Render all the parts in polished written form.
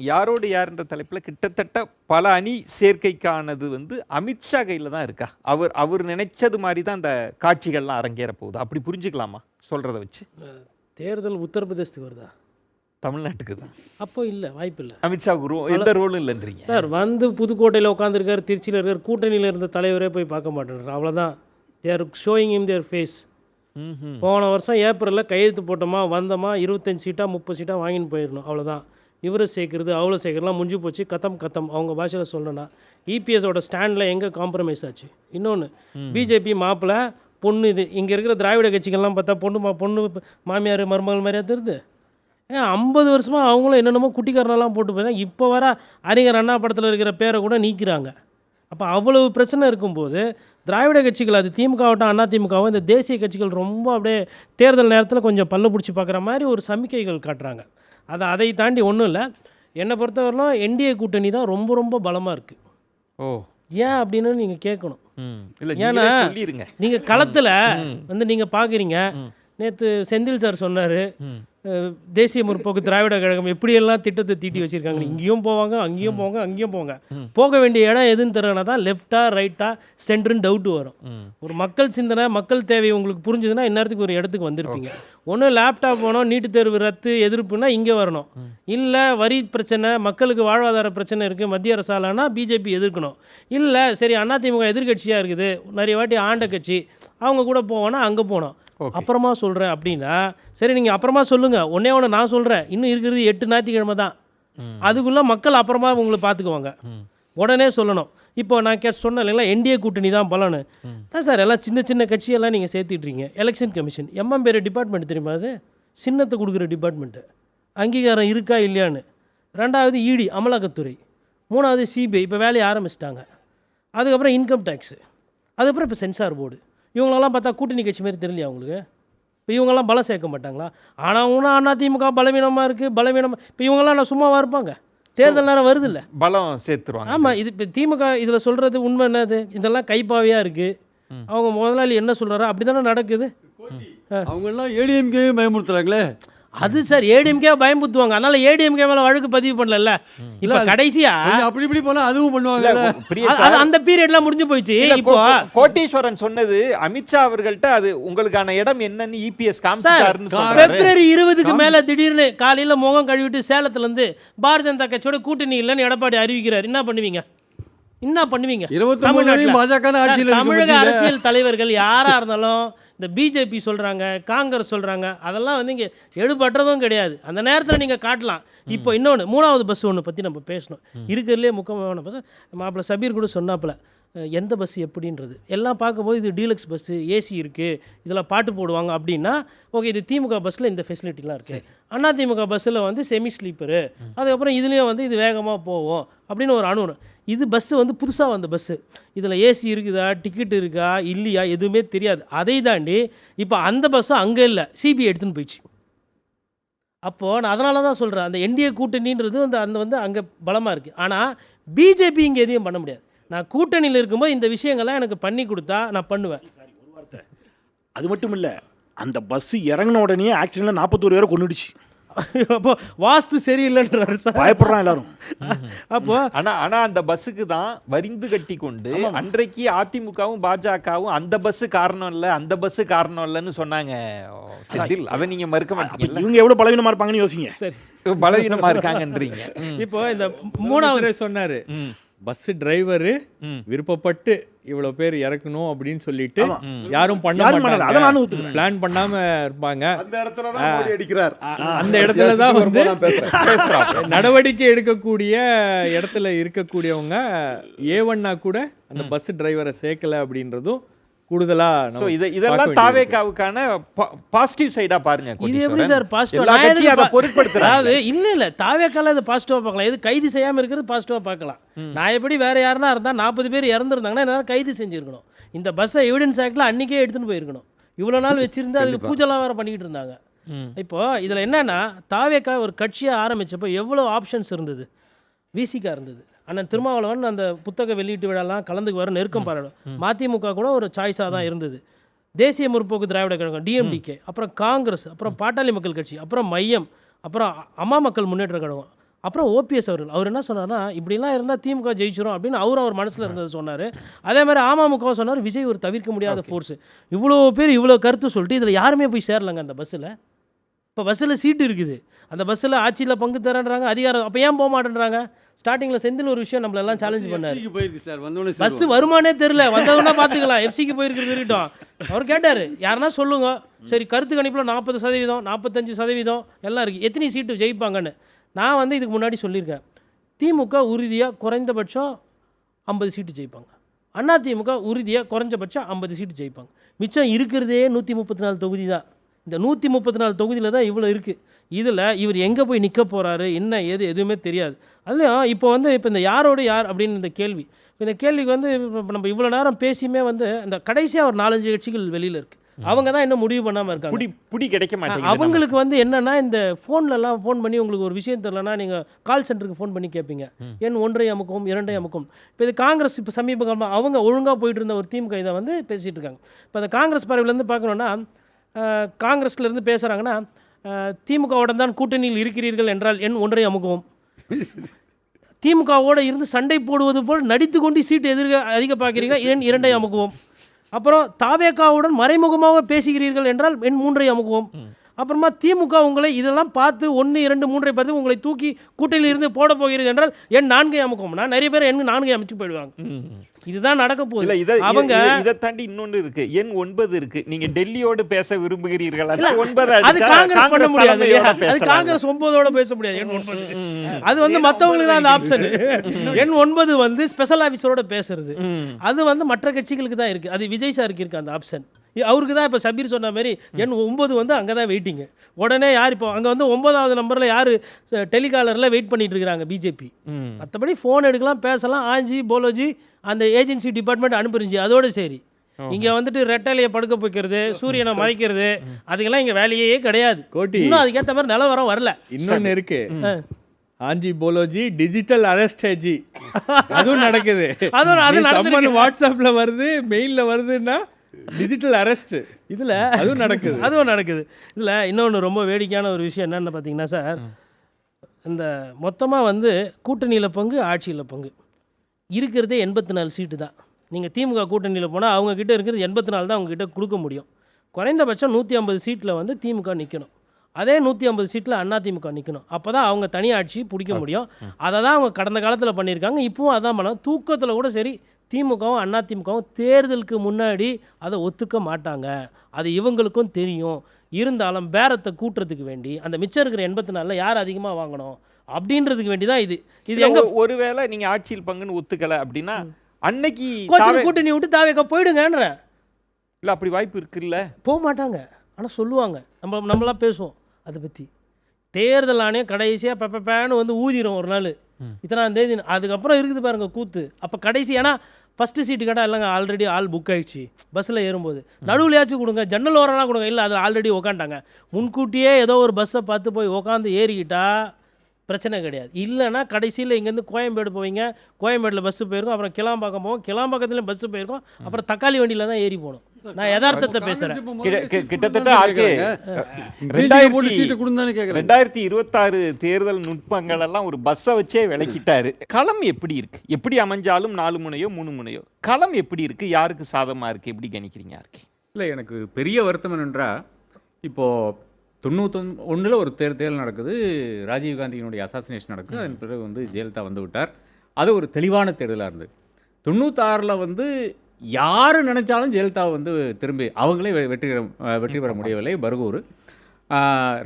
யாரோடு யாருன்ற தலைப்பில் கிட்டத்தட்ட பல அணி சேர்க்கைக்கானது வந்து அமித்ஷா கையில் தான் இருக்கா? அவர் நினைச்சது மாதிரி தான் அந்த காட்சிகள்லாம் அரங்கேற போகுது. அப்படி புரிஞ்சுக்கலாமா சொல்கிறத வச்சு? தேர்தல் உத்தரப்பிரதேசத்துக்கு வருதா? தமிழ்நாட்டுக்கு தான். அப்போ இல்லை, வாய்ப்பு இல்லை. அமித்ஷாவுக்கு எந்த ரோலும் இல்லைன்றீங்க சார்? வந்து புதுக்கோட்டையில் உட்காந்துருக்காரு, திருச்சியில் இருக்கார், கூட்டணியில் இருந்த தலைவரே போய் பார்க்க மாட்டேன்றார். அவ்வளோதான். தேர் ஷோயிங் இம் தேர் ஃபேஸ். போன வருஷம் ஏப்ரலில் கையெழுத்து போட்டோமா, வந்தோமா, 25 சீட்டாக 30 சீட்டாக வாங்கின்னு போயிடணும். அவ்வளோதான். இவரை சேர்க்குறது அவ்வளோ சேர்க்குறதுலாம் முடிஞ்சு போச்சு. கத்தம் அவங்க பாஷையில் சொல்லணும்னா இபிஎஸோட ஸ்டாண்டில் எங்கே காம்ப்ரமைஸ் ஆச்சு? இன்னொன்று, பிஜேபி மாப்பிள்ளை பொண்ணு, இது இங்கே இருக்கிற திராவிட கட்சிகள்லாம் பார்த்தா பொண்ணு மாமியார் மருமகள் மாதிரியா தெரியுது. 50 வருஷமாக அவங்களும் என்னென்னமோ குட்டிக்காரனெல்லாம் போட்டு போய் இப்போ வர அறிஞர் அண்ணா படத்தில் இருக்கிற பேரை கூட நீக்கிறாங்க. அப்போ அவ்வளவு பிரச்சனை இருக்கும்போது திராவிட கட்சிகள், அது திமுகவாகட்டும் அண்ணா திமுகவும், இந்த தேசிய கட்சிகள் ரொம்ப அப்படியே தேர்தல் நேரத்தில் கொஞ்சம் பல்ல பிடிச்சி பார்க்குற மாதிரி ஒரு சமிக்கைகள் காட்டுறாங்க. அதை தாண்டி ஒன்றும் இல்லை. என்னை பொறுத்தவரையிலும் என்டிஏ கூட்டணி தான் ரொம்ப ரொம்ப பலமாக இருக்குது. ஏன் அப்படின்னு நீங்கள் கேட்கணும். ஏன்னா நீங்கள் களத்தில் வந்து நீங்கள் பார்க்குறீங்க. நேற்று செந்தில் சார் சொன்னார், தேசிய முற்போக்கு திராவிட கழகம் எப்படியெல்லாம் திட்டத்தை தீட்டி வச்சுருக்காங்க. இங்கேயும் போவாங்க, அங்கேயும் போவாங்க, அங்கேயும் போவாங்க. போக வேண்டிய இடம் எதுன்னு தெரியலனா தான் லெஃப்டா ரைட்டா சென்டர்னு டவுட்டு வரும். ஒரு மக்கள் சிந்தனை, மக்கள் தேவை உங்களுக்கு புரிஞ்சுதுன்னா இந்நேரத்துக்கு ஒரு இடத்துக்கு வந்திருப்பீங்க. ஒன்று லேப்டாப் போனோம், நீட்டு தேர்வு ரத்து எதிர்ப்புனா இங்கே வரணும். இல்லை வரி பிரச்சனை, மக்களுக்கு வாழ்வாதார பிரச்சனை இருக்குது, மத்திய அரசாலனா பிஜேபி எதிர்க்கணும். இல்லை சரி அதிமுக எதிர்கட்சியாக இருக்குது, நிறைய வாட்டி ஆண்ட கட்சி, அவங்க கூட போவோன்னா அங்கே போனோம். அப்புறமா சொல்கிறேன் அப்படின்னா சரி, நீங்கள் அப்புறமா சொல்லுங்கள். ஒன்றே நான் சொல்கிறேன், இன்னும் இருக்கிறது 8 ஞாயிற்றுக்கிழமை தான். அதுக்குள்ளே மக்கள் அப்புறமா உங்களை பார்த்துக்குவாங்க. உடனே சொல்லணும். இப்போ நான் சொன்னேன் இல்லைங்களா, என்டிஏ கூட்டணி தான் பலன்னு தான் சார். எல்லாம் சின்ன சின்ன கட்சியெல்லாம் நீங்கள் சேர்த்துட்றீங்க. எலெக்ஷன் கமிஷன் பேர் டிபார்ட்மெண்ட் தெரியுமா? அது சின்னத்தை கொடுக்குற டிபார்ட்மெண்ட்டு. அங்கீகாரம் இருக்கா இல்லையான்னு. 2வது இடி அமலாக்கத்துறை, 3வது சிபிஐ இப்போ வேலையை ஆரம்பிச்சிட்டாங்க. அதுக்கப்புறம் இன்கம் டேக்ஸு, அதுக்கப்புறம் இப்போ சென்சார் போர்டு. இவங்களெல்லாம் பார்த்தா கூட்டணி கட்சி மாதிரி தெரியலையா அவங்களுக்கு? இப்போ இவங்கெல்லாம் பலம் சேர்க்க மாட்டாங்களா? ஆனால் ஒன்றும் அதிமுக பலவீனமாக இருக்குது, பலவீனமாக. இப்போ இவங்கெல்லாம் நான் சும்மாவாக இருப்பாங்க? தேர்தல் நேரம் வருது இல்லை, பலம் சேர்த்துருவாங்க. ஆமாம். இது இப்போ திமுக இதில் சொல்கிறது உண்மை என்னது? இதெல்லாம் கைப்பாவையாக இருக்குது. அவங்க முதலாளி என்ன சொல்கிறாரோ அப்படி தானே நடக்குது. அவங்கெல்லாம் ஏடிஎம்கே பயமுறுத்துறாங்களே. அது சார் ஏடிஎம்கே பயம்புத்துவாங்க. அதனால ஏடிஎம்கே மேலே வழக்கு பதிவு பண்ணல. இப்போ கடைசியா அப்படி இப்படி போனால் அதுவும் பண்ணுவாங்க. அந்த பீரியட்லாம் முடிஞ்சு போயிடுச்சு. இப்போ கோட்டீஸ்வரன் சொன்னது அமித்ஷா அவர்கள்ட்ட அது உங்களுக்கான இடம் என்னன்னு இபிஎஸ் காமிச்சாருன்னு February 20க்கு மேல திடீர்னு காலையில முகம் கழுவிட்டு சேலத்துல இருந்து பாரதிய ஜனதா கட்சியோட கூட்டணி இல்லைன்னு எடப்பாடி அறிவிக்கிறார். என்ன பண்ணுவீங்க? தமிழக அரசியல் தலைவர்கள் யாரா இருந்தாலும் இந்த பிஜேபி சொல்கிறாங்க, காங்கிரஸ் சொல்கிறாங்க, அதெல்லாம் வந்து இங்கே எடுபடுறதும் கிடையாது. அந்த நேரத்தில் நீங்கள் காட்டலாம். இப்போ இன்னொன்று 3வது பஸ் ஒன்று பற்றி நம்ம பேசணும். இருக்கிறதுலே முக்கியமான பஸ் மாப்பிள்ள சபீர் கூட சொன்னாப்புல, எந்த பஸ் எப்படின்றது எல்லாம் பார்க்கும்போது இது டீலக்ஸ் பஸ்ஸு, ஏசி இருக்குது, இதில் பாட்டு போடுவாங்க அப்படின்னா ஓகே, இது திமுக பஸ்ஸில் இந்த ஃபெசிலிட்டிலாம் இருக்குது. அதிமுக பஸ்ஸில் வந்து செமி ஸ்லீப்பரு, அதுக்கப்புறம் இதுலேயும் வந்து இது வேகமாக போவோம் அப்படின்னு ஒரு அனுபவம். இது பஸ்ஸு வந்து புதுசாக வந்த பஸ்ஸு, இதில் ஏசி இருக்குதா, டிக்கெட் இருக்கா இல்லையா எதுவுமே தெரியாது. அதை தாண்டி இப்போ அந்த பஸ்ஸும் அங்கே இல்லை, சிபிஐ எடுத்துன்னு போயிடுச்சு. அப்போது நான் அதனால தான் சொல்கிறேன், அந்த என்டிஏ கூட்டணின்றது அந்த வந்து அங்கே பலமாக இருக்குது. ஆனால் பிஜேபி இங்கே எதையும் பண்ண முடியாது. நான் கூட்டணியில் இருக்கும்போது இந்த விஷயங்கள்லாம் எனக்கு பண்ணி கொடுத்தா நான் பண்ணுவேன். அது மட்டும் இல்லை, அந்த பஸ்ஸு இறங்கின உடனே ஆக்சிடென்ட்ல 41 பேரை கொண்டுடுச்சு. அப்போ வாஸ்து சரியில்லைன்றாரு சார், பயப்படுறான் எல்லாரும். அப்போ ஆனால் அந்த பஸ்ஸுக்கு தான் வரிந்து கட்டி கொண்டு அன்றைக்கு அதிமுகவும் பாஜகவும் அந்த பஸ்ஸு காரணம் இல்லை, அந்த பஸ்ஸு காரணம் இல்லைன்னு சொன்னாங்க. அதை நீங்கள் மறுக்க மாட்டீங்க. இவங்க எவ்வளோ பலவீனமாக இருப்பாங்கன்னு யோசிங்க. சரி, பலவீனமாக இருக்காங்கன்றீங்க. இப்போ இந்த 3வது சொன்னார், பஸ் டிரைவரு விருப்பப்பட்டு இவ்வளவு பேர் இறக்கணும் அப்படின்னு சொல்லிட்டு யாரும் பண்ண மாட்டாங்க, பிளான் பண்ணாம இருப்பாங்க. அந்த இடத்துல தான் வந்து நடவடிக்கை எடுக்கக்கூடிய இடத்துல இருக்கக்கூடியவங்க ஏவன்னா கூட அந்த பஸ் டிரைவரை சேர்க்கல அப்படின்றதும் கூடுதலா. இதெல்லாம் தாவேகாவுக்கான பாசிட்டிவ் சைடா பாருங்க. இது எப்படி சார் பாசிட்டிவ்? அதை பொருட்படுத்துறாங்க. இல்ல தாவேகால இது பாசிட்டிவா பார்க்கலாம். இது கைது செய்யாம இருக்கிறது பாசிட்டிவா பார்க்கலாம். நான் எப்படி வேற யாருன்னா இருந்தா 40 பேர் இறந்துருந்தாங்கன்னா என்ன கைது செஞ்சிருக்கணும். இந்த பஸ்ஸை எவிடன்ஸ் ஆக்ட்ல அன்னைக்கே எடுத்துன்னு போயிருக்கணும். இவ்வளவு நாள் வச்சிருந்து அதுக்கு பூஜைலாம் வேற பண்ணிக்கிட்டு இருந்தாங்க. இப்போ இதுல என்னன்னா, தாவேகா ஒரு கட்சியா ஆரம்பிச்சப்போ எவ்வளவு ஆப்ஷன்ஸ் இருந்தது. விசிகா இருந்தது, அண்ணன் திருமாவளவன் அந்த புத்தக வெளியீட்டு விழாலாம் கலந்துக்கு வர நெருக்கம் பாராடும். மதிமுக கூட ஒரு சாய்ஸாக தான் இருந்தது. தேசிய முற்போக்கு திராவிட கழகம் டிஎம்டிகே, அப்புறம் காங்கிரஸ், அப்புறம் பாட்டாளி மக்கள் கட்சி, அப்புறம் மையம், அப்புறம் அம்மா மக்கள் முன்னேற்ற கழகம், அப்புறம் ஓபிஎஸ் அவர் என்ன சொன்னார்னா, இப்படிலாம் இருந்தால் திமுக ஜெயிச்சிரும் அப்படின்னு அவரும் அவர் மனசில் இருந்தது சொன்னார். அதே மாதிரி அமமுக சொன்னார், விஜய் ஒரு தவிர்க்க முடியாத ஃபோர்ஸு. இவ்வளோ பேர் இவ்வளோ கருத்து சொல்லிட்டு இதில் யாருமே போய் சேரலைங்க அந்த பஸ்ஸில். இப்போ பஸ்ஸில் சீட்டு இருக்குது, அந்த பஸ்ஸில் ஆட்சியில் பங்கு தரேன்றாங்க, அதிகாரம். அப்போ ஏன் போக மாட்டேன்றாங்க? ஸ்டார்டிங்கில் செந்தில் ஒரு விஷயம் நம்மளெல்லாம் சேலஞ்ச் பண்ணார். போயிருக்கு சார், வந்தோடனே பஸ் வருமானே தெரில, வந்ததுன்னா பார்த்துக்கலாம், எஃப்சிக்கு போயிருக்கிறது இருக்கட்டும். அவர் கேட்டார், யாருன்னா சொல்லுங்க, சரி கருத்து கணிப்பில் 40%, 45% எல்லாம் இருக்குது, எத்தனை சீட்டு ஜெயிப்பாங்கன்னு. நான் வந்து இதுக்கு முன்னாடி சொல்லியிருக்கேன், திமுக உறுதியாக குறைந்தபட்சம் 50 சீட்டு ஜெயிப்பாங்க, அதிமுக உறுதியாக குறைஞ்சபட்சம் 50 சீட்டு ஜெயிப்பாங்க. மிச்சம் இருக்கிறதே 134 தொகுதி தான். இந்த 134 தொகுதியில் தான் இவ்வளோ இருக்குது. இதில் இவர் எங்கே போய் நிற்க போகிறாரு, என்ன ஏது எதுவுமே தெரியாது. அதுலேயும் இப்போ இந்த யாரோடு யார் அப்படின்னு இந்த கேள்வி, இந்த கேள்விக்கு வந்து இப்போ நம்ம இவ்வளோ நேரம் பேசியுமே வந்து இந்த கடைசியாக ஒரு 4-5 கட்சிகள் வெளியில் இருக்குது. அவங்க தான் இன்னும் முடிவு பண்ணாமல் இருக்காங்க. புடி கிடைக்க மாட்டேங்குது. அவங்களுக்கு வந்து என்னென்னா, இந்த ஃபோன்லலாம் ஃபோன் பண்ணி உங்களுக்கு ஒரு விஷயம் தெரியலனா நீங்கள் கால் சென்டருக்கு ஃபோன் பண்ணி கேட்பீங்க, எண் 1 அமுக்கும் 2 அமுக்கும். இப்போ இது காங்கிரஸ் இப்போ சமீப காலமாக அவங்க ஒழுங்காக போயிட்டு இருந்த ஒரு திமுக இதை வந்து பேசிகிட்டு இருக்காங்க. இப்போ அந்த காங்கிரஸ் பார்வையிலேருந்து பார்க்கணுன்னா, காங்கிரஸ்லேருந்து பேசுகிறாங்கன்னா, திமுகவோட தான் கூட்டணியில் இருக்கிறீர்கள் என்றால் எண் 1 அமுக்கவும், திமுகவோடு இருந்து சண்டை போடுவது போல் நடித்து கொண்டு சீட்டு அதிக பார்க்குறீங்க, எண் 2 அமுக்குவோம். அப்புறம் தாவேகாவுடன் மறைமுகமாக பேசுகிறீர்கள் என்றால் எண் 3 அமுக்குவோம். அப்புறமா திமுக உங்களை இதெல்லாம் பார்த்து 1, 2, 3 பார்த்து உங்களை தூக்கி கூட்டணியில் இருந்து போட போகிறது என்றால் எண் 4 அமுக்குவோம். நான் நிறைய பேர் எண் 4 அமைச்சு போயிடுவாங்க. இதுதான் நடக்க போகுது. அவங்க இதை தாண்டி இன்னொன்று இருக்கு, எண் 9 இருக்கு. நீங்க டெல்லியோடு பேச விரும்புகிறீர்கள், அது காங்கிரஸ் பண்ண முடியாது. அது காங்கிரஸ் 9ஓட பேச முடியாது. எண் 9 அது வந்து மற்றவங்களுக்கு தான் அந்த ஆப்ஷன். எண் 9 வந்து ஸ்பெஷல் ஆஃபீஸரோட பேசுறது, அது வந்து மற்ற கட்சிகளுக்கு தான் இருக்கு. அது விஜய் சாருக்கு இருக்கு அந்த ஆப்ஷன். அவருக்கு தான் இப்போ சபீர் சொன்ன மாதிரி எண் 9 வந்து அங்கே தான் வெயிட்டிங்கு. உடனே யார் இப்போ அங்கே வந்து 9வது நம்பரில் யார் டெலிகாலரில் வெயிட் பண்ணிட்டு இருக்கிறாங்க பிஜேபி. மற்றபடி ஃபோன் எடுக்கலாம், பேசலாம், ஆஞ்சி போலோஜி அந்த ஏஜென்சி டிபார்ட்மெண்ட் அனுப்பிருந்துச்சு, அதோடு சரி. இங்கே வந்துட்டு ரெட்டலையை படுக்க வைக்கிறது, சூரியனை மறைக்கிறது, அதுக்கெல்லாம் இங்கே வேலையே கிடையாது. கோட்டி இன்னும் அதுக்கேற்ற மாதிரி நிலவரம் வரல. இன்னொன்று இருக்கு, ஆஞ்சி போலோஜி டிஜிட்டல் அரெஸ்டேஜி அதுவும் நடக்குது. அதுவும் வாட்ஸ்அப்பில் வருது, மெயிலில் வருதுன்னா டிஜிட்டல் அரெஸ்ட் இதில் அதுவும் நடக்குது. இதில் இன்னொன்று ரொம்ப வேடிக்கையான ஒரு விஷயம் என்னென்னு பார்த்தீங்கன்னா சார், இந்த மொத்தமாக வந்து கூட்டணியில் பங்கு, ஆட்சியில் பங்கு இருக்கிறதே 84 சீட்டு தான். நீங்கள் திமுக கூட்டணியில் போனால் அவங்கக்கிட்ட இருக்கிறது 84 தான் அவங்கக்கிட்ட கொடுக்க முடியும். குறைந்தபட்சம் 150 சீட்டில் வந்து திமுக நிற்கணும், அதே 150 சீட்டில் அதிமுக நிற்கணும். அப்போ தான் அவங்க தனி ஆட்சி பிடிக்க முடியும். அதை தான் அவங்க கடந்த காலத்தில் பண்ணியிருக்காங்க, இப்போவும் அதான் பண்ணலாம். தூக்கத்தில் கூட சரி, திமுகவும் அதிமுகவும் தேர்தலுக்கு முன்னாடி அதை ஒத்துக்க மாட்டாங்க, அது இவங்களுக்கும் தெரியும். இருந்தாலும் பேரத்தை கூட்டுறதுக்கு வேண்டி அந்த மிச்சம் இருக்கிற 84 யார் அதிகமாக வாங்கணும் அப்படின்றதுக்கு வேண்டி தான் இது. எங்க ஒருவேளை நீங்க ஆட்சியில் பங்குன்னு ஒத்துக்கல அப்படின்னா அன்னைக்கு கூட்டணி விட்டு தாவேக்கா போயிடுங்கன்ற இல்லை, அப்படி வாய்ப்பு இருக்குல்ல. போக மாட்டாங்க, ஆனால் சொல்லுவாங்க. நம்மளாம் பேசுவோம் அதை பற்றி. தேர்தல் ஆணையம் கடைசியாக பேன்னு வந்து ஊதிடும் ஒரு நாள், இத்தனாம் தேதி. அதுக்கப்புறம் இருக்குது பாருங்க கூத்து. அப்போ கடைசி, ஏன்னா ஃபஸ்ட்டு சீட்டு கேட்டால் இல்லைங்க ஆல்ரெடி ஆள் புக் ஆகிடுச்சு, பஸ்ஸில் ஏறும்போது நடுவுலையாச்சும் கொடுங்க, ஜன்னல் ஓரம்னா கொடுங்க. இல்லை, அதில் ஆல்ரெடி உக்காண்டாங்க. முன்கூட்டியே ஏதோ ஒரு பஸ்ஸை பார்த்து போய் உக்காந்து ஏறிக்கிட்டா பிரச்சனை கிடையாது. இல்லைன்னா கடைசியில் இங்கேருந்து கோயம்பேடு போவீங்க, கோயம்பேடில் பஸ்ஸு போயிருக்கும், அப்புறம் கிளாம்பாக்கம் போவோம், கிளாம்பாக்கத்துலேயும் பஸ்ஸு போயிருக்கும், அப்புறம் தக்காளி வண்டியில் தான் ஏறி போகணும். நான் யதார்த்தத்தை பேசுகிறேன். கிட்டத்தட்ட 2026 தேர்தல் நுட்பங்கள் எல்லாம் ஒரு பஸ்ஸை வச்சே விளக்கிட்டாரு. களம் எப்படி இருக்கு? எப்படி அமைஞ்சாலும் 4 முனையோ 3 முனையோ, களம் எப்படி இருக்கு? யாருக்கு சாதமாக இருக்கு? எப்படி கணிக்கிறீங்க? யாருக்கு இல்லை, எனக்கு பெரிய வருத்தம் என்னென்றால், இப்போது 91 ஒரு தேர்தல் நடக்குது, ராஜீவ்காந்தியினுடைய அசாசினேஷன் நடக்குது. அதன் பிறகு வந்து ஜெயலலிதா வந்து விட்டார். அது ஒரு தெளிவான தேர்தலாக இருந்தது. 96 வந்து யார் நினைச்சாலும் ஜெயலலிதாவை வந்து திரும்பி அவங்களே வெற்றி பெற முடியவில்லை. பர்கூர்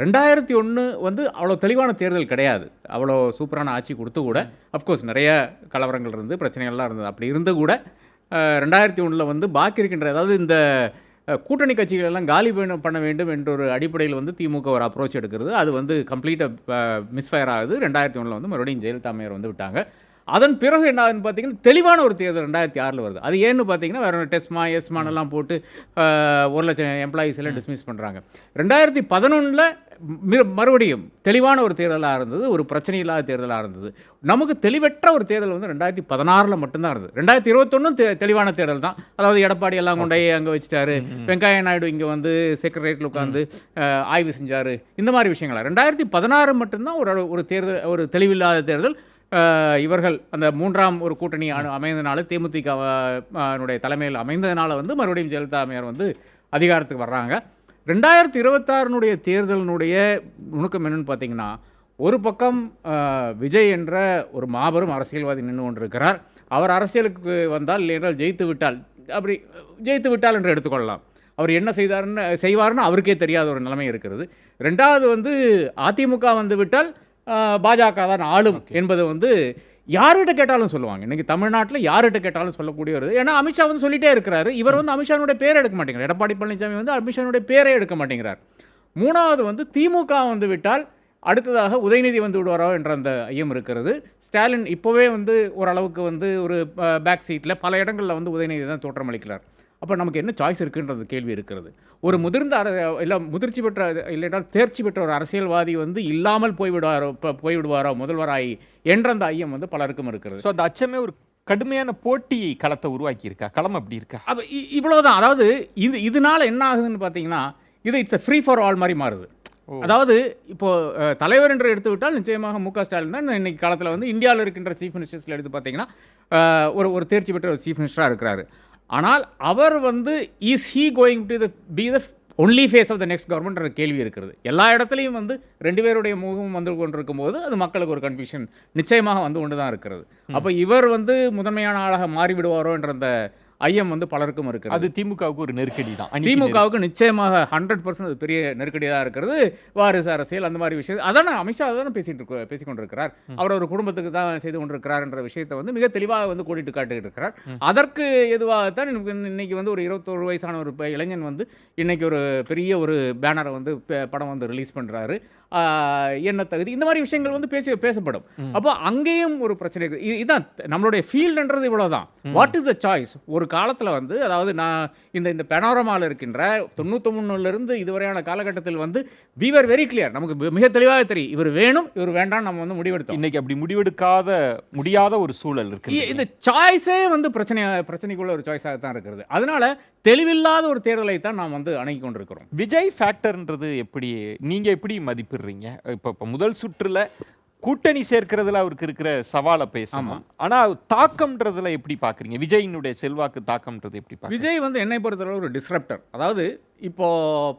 2001 வந்து அவ்வளோ தெளிவான தேர்தல் கிடையாது. அவ்வளோ சூப்பரான ஆட்சி கொடுத்து கூட அஃப்கோர்ஸ் நிறைய கலவரங்கள் இருந்து பிரச்சனைகள்லாம் இருந்தது. அப்படி இருந்து கூட 2001 வந்து பாக்கி இருக்கின்ற, அதாவது இந்த கூட்டணி கட்சிகள் எல்லாம் காலி பண்ண வேண்டும் என்ற ஒரு அடிப்படையில் வந்து திமுக ஒரு அப்ரோச் எடுக்கிறது. அது வந்து கம்ப்ளீட்டாக மிஸ்ஃபயர் ஆகுது. 2001 வந்து மறுபடியும் ஜெயலலிதா அம்மையார் வந்து விட்டாங்க. அதன் பிறகு என்ன ஆகுதுன்னு பார்த்தீங்கன்னா தெளிவான ஒரு தேர்தல் 2006 வருது. அது ஏன்னு பார்த்தீங்கன்னா வேற டெஸ்மா எஸ்மானெல்லாம் போட்டு 1,00,000 எம்ப்ளாயீஸ் எல்லாம் டிஸ்மிஸ் பண்ணுறாங்க. 2011 மறுபடியும் தெளிவான ஒரு தேர்தலாக இருந்தது, ஒரு பிரச்சனை இல்லாத தேர்தலாக இருந்தது. நமக்கு தெளிவற்ற ஒரு தேர்தல் வந்து 2016 மட்டும்தான் இருந்தது. 2021 தெளிவான தேர்தல் தான். அதாவது எடப்பாடி எல்லாம் கொண்டு போய் அங்கே வச்சுட்டாரு, வெங்கையா நாயுடு இங்கே வந்து செக்ரட்டரியேட்டில் உட்காந்து ஆய்வு செஞ்சார், இந்த மாதிரி விஷயங்களா. 2016 மட்டும்தான் ஒரு தேர்தல், ஒரு தெளிவில்லாத தேர்தல். இவர்கள் அந்த 3ஆம் ஒரு கூட்டணி அமைந்ததுனால, தேமுதிக தலைமையில் அமைந்ததுனால வந்து மறுபடியும் ஜெயலலிதா அம்மையார் வந்து அதிகாரத்துக்கு வர்றாங்க. 2026 தேர்தலினுடைய நுணுக்கம் என்னன்னு பார்த்தீங்கன்னா, ஒரு பக்கம் விஜய் என்ற ஒரு மாபெரும் அரசியல்வாதி நின்று கொண்டிருக்கிறார். அவர் அரசியலுக்கு வந்தால் இல்லையென்றால் ஜெயித்து விட்டால் என்று எடுத்துக்கொள்ளலாம். அவர் என்ன செய்வார்னு அவருக்கே தெரியாத ஒரு நிலைமை இருக்கிறது. 2வது வந்து அதிமுக வந்து விட்டால் பாஜக தான் ஆளும் என்பது வந்து யார்கிட்ட கேட்டாலும் சொல்லுவாங்க. இன்றைக்கி தமிழ்நாட்டில் யார்கிட்ட கேட்டாலும் சொல்லக்கூடிய ஒரு, ஏன்னா அமித்ஷா வந்து சொல்லிட்டே இருக்கிறாரு. இவர் வந்து அமித்ஷானுடைய பேரை எடுக்க மாட்டேங்கிறார். எடப்பாடி பழனிசாமி வந்து அமித்ஷானுடைய பேரை எடுக்க மாட்டேங்கிறார். 3வது வந்து திமுக வந்து விட்டால் அடுத்ததாக உதயநிதி வந்து விடுவாரோ என்ற அந்த ஐயம் இருக்கிறது. ஸ்டாலின் இப்போவே வந்து ஓரளவுக்கு வந்து ஒரு பேக் சீட்டில் பல இடங்களில் வந்து உதயநிதி தான் தோற்றமளிக்கிறார். அப்போ நமக்கு என்ன சாய்ஸ் இருக்குன்றது கேள்வி இருக்கிறது. ஒரு முதிர்ந்த முதிர்ச்சி பெற்ற இல்லைன்றால் தேர்ச்சி பெற்ற ஒரு அரசியல்வாதி வந்து இல்லாமல் போய்விடுவாரோ முதல்வராகி என்ற அந்த ஐயம் வந்து பலருக்கும் இருக்கிறது. ஸோ அந்த அச்சமே ஒரு கடுமையான போட்டி களத்தை உருவாக்கி இருக்கா? களம் அப்படி இருக்கா? அப்போ இவ்வளவுதான். அதாவது இதனால என்ன ஆகுதுன்னு பார்த்தீங்கன்னா, இட்ஸ் ஃப்ரீ ஃபார் ஆல் மாதிரி மாறுது. அதாவது இப்போ தலைவர் என்று எடுத்துவிட்டால் நிச்சயமாக மு.க. ஸ்டாலின் தான் இன்னைக்கு காலத்தில் வந்து இந்தியாவில் இருக்கின்ற சீஃப் மினிஸ்டர்ஸில் எடுத்து பார்த்தீங்கன்னா ஒரு தேர்ச்சி பெற்ற ஒரு சீஃப் மினிஸ்டராக இருக்கிறாரு. ஆனால் அவர் வந்து is he going to be the only face of the next கவர்மெண்ட்ன்ற கேள்வி இருக்கிறது. எல்லா இடத்துலையும் வந்து 2 பேருடைய முகமும் வந்து கொண்டிருக்கும் போது அது மக்களுக்கு ஒரு கன்ஃபியூஷன் நிச்சயமாக வந்து ஒன்று தான் இருக்கிறது. அப்போ இவர் வந்து முதன்மையான ஆளாக மாறிவிடுவாரோ என்ற அந்த ஐயம் வந்து பலருக்கும் இருக்குது. அது திமுகவுக்கு ஒரு நெருக்கடி தான். திமுகவுக்கு நிச்சயமாக 100% அது பெரிய நெருக்கடியாக இருக்கிறது. வாரிசு அரசியல் அந்த மாதிரி விஷயம் அதான அமித்ஷா அதான பேசிக்கொண்டிருக்கிறார். அவர் ஒரு குடும்பத்துக்கு தான் செய்து கொண்டிருக்கிறார் என்ற விஷயத்தை வந்து மிக தெளிவாக வந்து கோடிட்டு காட்டிட்டு இருக்கிறார். அதற்கு எதுவாகத்தான் இன்னைக்கு வந்து ஒரு 21 வயசான ஒரு இளைஞன் வந்து இன்னைக்கு ஒரு பெரிய ஒரு பேனரை வந்து படம் வந்து ரிலீஸ் பண்ணுறாரு. என்ன தகுதி, இந்த மாதிரி விஷயங்கள் வந்து பேசப்படும். அப்போ அங்கேயும் ஒரு பிரச்சனை இருக்குது. இதுதான் நம்மளுடைய ஃபீல்டுன்றது இவ்வளோதான். What is the choice? ஒரு காலத்தில் வந்து அதாவது நான் இந்த பெனோரமாவில் இருக்கின்ற 91 இதுவரையான காலகட்டத்தில் வந்து we were very clear. நமக்கு மிக தெளிவாக தெரியும் இவர் வேணும் இவர் வேண்டாம் நம்ம வந்து முடிவெடுத்தோம். இன்னைக்கு அப்படி முடியாத ஒரு சூழல் இருக்கு. இந்த சாய்ஸே வந்து பிரச்சனைக்குள்ள ஒரு சாய்ஸாக தான் இருக்கிறது. அதனால தெளிவில்லாத ஒரு தேர்தலை தான் நாம் வந்து அணுகி கொண்டிருக்கிறோம். விஜய் ஃபேக்டர்ன்றது நீங்க எப்படி மதிப்பிடுறீங்க? இப்போ முதல் சுற்றுல கூட்டணி சேர்க்கிறதுல அவருக்கு இருக்கிற சவாலை பேசணும். ஆனா தாக்கம்ன்றதுல எப்படி பாக்குறீங்க? விஜயினுடைய செல்வாக்கு தாக்கம்ன்றது எப்படி பாக்குறீங்க? விஜய் வந்து என்னை பொறுத்தவரை ஒரு டிஸ்ரப்டர். அதாவது இப்போ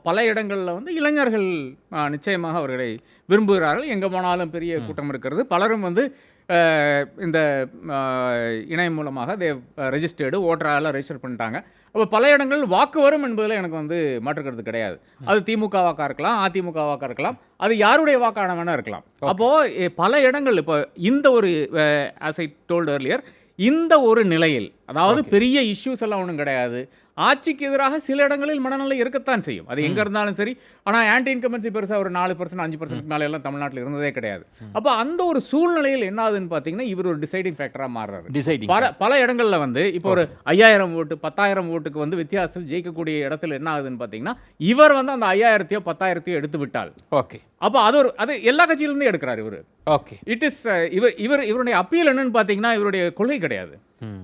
பல இடங்களில் வந்து இளைஞர்கள் நிச்சயமாக அவர்களை விரும்புகிறார்கள். எங்கே போனாலும் பெரிய கூட்டம் இருக்கிறது. பலரும் வந்து இந்த இணையம் மூலமாக ரெஜிஸ்டர்டு ஓட்டரால் ரெஜிஸ்டர் பண்ணிட்டாங்க. அப்போ பல இடங்களில் வாக்கு வரும் என்பதில் எனக்கு வந்து மாற்றுக்கிறது கிடையாது. அது திமுக வாக்காக இருக்கலாம், அதிமுக வாக்காக இருக்கலாம், அது யாருடைய வாக்கான வேணா இருக்கலாம். அப்போது பல இடங்கள் இப்போ இந்த ஒரு ஆஸ் ஐ டோல்ட் ஏர்லியர் இந்த ஒரு நிலையில் அதாவது பெரிய இஷ்யூஸ் எல்லாம் ஒன்றும் கிடையாது. ஆட்சிக்கு எதிராக சில இடங்களில் மனநிலை இருக்கத்தான் செய்யும். அது எங்கே இருந்தாலும் சரி. ஆனால் ஆன்டி இன்கம்பன்சி பெருசாக ஒரு 4% 5% மேலே எல்லாம் தமிழ்நாட்டில் இருந்ததே கிடையாது. அப்போ அந்த ஒரு சூழ்நிலையில் என்ன ஆகுதுன்னு பார்த்தீங்கன்னா இவர் ஒரு டிசைடிங் ஃபேக்டராக மாறுறாரு. பல இடங்களில் வந்து இப்போ ஒரு 5000 ஓட்டு 10,000 ஓட்டுக்கு வந்து வித்தியாசத்தில் ஜெயிக்கக்கூடிய இடத்துல என்ன ஆகுதுன்னு பார்த்தீங்கன்னா இவர் வந்து அந்த 5000 10,000 எடுத்து விட்டால் அப்போ அது எல்லா கட்சியிலிருந்தே எடுக்கிறார் இவர். இட் இஸ் இவருடைய அப்பீல் என்னன்னு பார்த்தீங்கன்னா இவருடைய கொள்கை கிடையாது,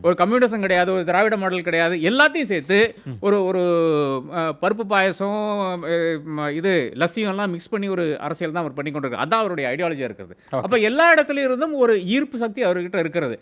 ஒரு கம்யூனிசம் கிடையாது, ஒரு திராவிட மாடல் கிடையாது. எல்லாத்தையும் சேர்த்து ஒரு பருப்பு பாயசம் இது லஸ்ஸியும் எல்லாம் மிக்ஸ் பண்ணி ஒரு அரசியல் தான் அவர் பண்ணி கொண்டிருக்காரு. அதான் அவருடைய ஐடியாலஜியாக இருக்கிறது. அப்போ எல்லா இடத்துல இருந்தும் ஒரு ஈர்ப்பு சக்தி அவர்கிட்ட இருக்கிறது.